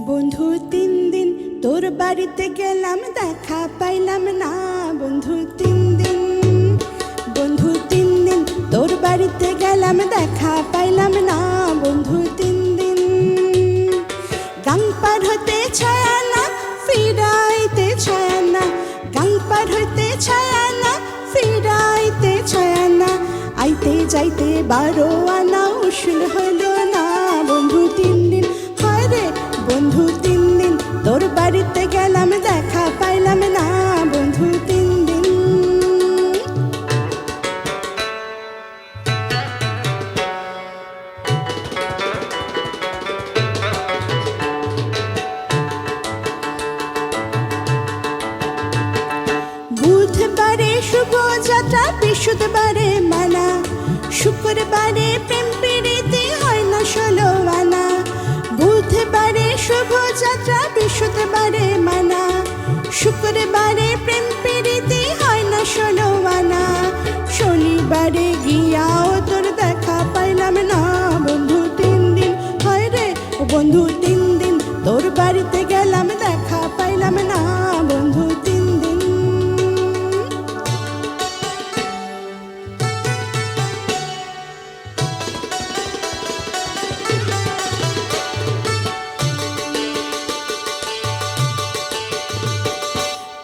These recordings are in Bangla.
বন্ধু 3 দিন তোর বাড়িতে গেলাম, দেখা পাইলাম না। বন্ধু 3 দিন, বন্ধু 3 দিন তোর বাড়িতে গেলাম, দেখা পাইলাম না। বন্ধু 3 দিন, গাং পার হতে ছায়া না, ফিরাইতে ছায়া না। গাং পার হইতে ছায়া না, ফিরাইতে ছায়া না। আইতে যাইতে 12 আনা উসুল হইল না। বন্ধু 3 দিন, হয় রে বন্ধু 3 দিন তোর বাড়িতে গেলাম, দেখা পাইলাম না। বন্ধু 3 দিন। বুধবারে শুভ যাত্রা, বৃহস্পতিবারে মানা, শুক্রবারে প্রেম প্রীতি হয় না 16 আনা। বুধবারে শুভ যাত্রা, বৃহস্পতিবারে মানা, শুক্রবারে প্রেম প্রীতি হয় না 16 আনা। শনিবারে গিয়াও তোর দেখা পাইলাম না। বন্ধু 3 দিন, হয় রে ও বন্ধু 3 দিন তোর বাড়িতে গেলাম, দেখা পাইলাম না। বন্ধু 3 দিন।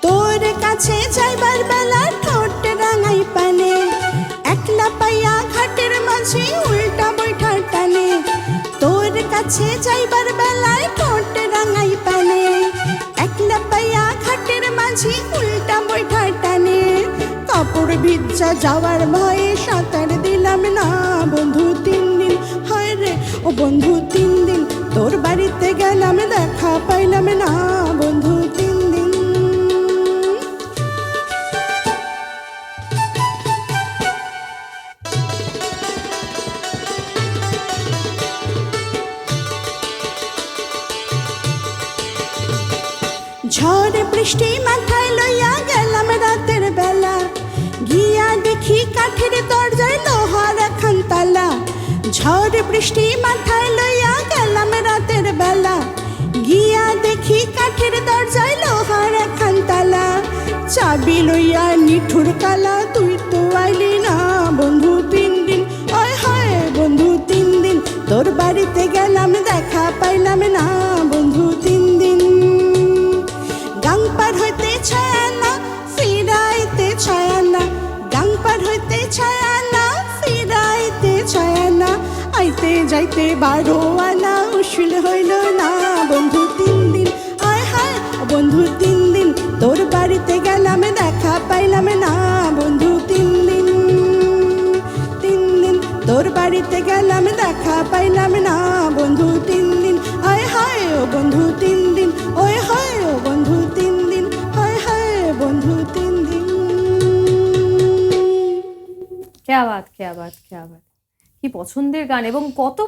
তোর কাছে যাইবার বেলা ঠোঁট রাঙাই পানে, একলা পাইয়া ঘাটের মাঝে উল্টা বৈঠা টানে। তোর কাছে যাইবার বেলায় ঠোঁট রাঙাই পানে, একলা পাইয়া ঘাটের মাঝে উল্টা বৈঠা টানে। কাপড় ভিজা যাওয়ার ভয়ে সাঁতার দিলাম না। বন্ধু 3 দিন, হয় রে ও বন্ধু 3 দিন তোর বাড়িতে গেলাম, দেখা পাইলাম না। বন্ধু 3 দিন। ঝড় বৃষ্টি মাথায় লইয়া গেলাম রাতের বেলা, গিয়া দেখি কাঠের দরজায় লোহার খান তালা। ঝড় বৃষ্টি মাথায় লইয়া গেলাম রাতের বেলা, গিয়া দেখি কাঠের দরজায় লোহার খান তালা। চাবি লইয়া নিঠুর কালা, তুই তো আইলি না। বন্ধু 3 দিন, ওই হয় বন্ধু 3 দিন তোর বাড়িতে গেলাম, দেখা পাইলাম না। বন্ধু 3 দিন। গাং পার হইতে ছায়া না, ফিরাইতে ছায়া না। গাং পার হইতে ছায়া না, ফিরাইতে ছায়া না। আইতে যাইতে 12 আনা উসুল হইল না। বন্ধু 3 দিন, আয় হায় বন্ধু 3 দিন তোর বাড়িতে গেলাম, দেখা পাইলাম না। বন্ধু 3 দিন, 3 দিন তোর বাড়িতে গেলাম, দেখা পাইলাম না। বন্ধু 3 দিন, আয় হায় ও বন্ধু 3 দিন, ওই হয় ও বন্ধু 3 দিন, হায় হায় বন্ধু 3 দিন। क्या बात, क्या बात, क्या बात! কি পছন্দের গান এবং কত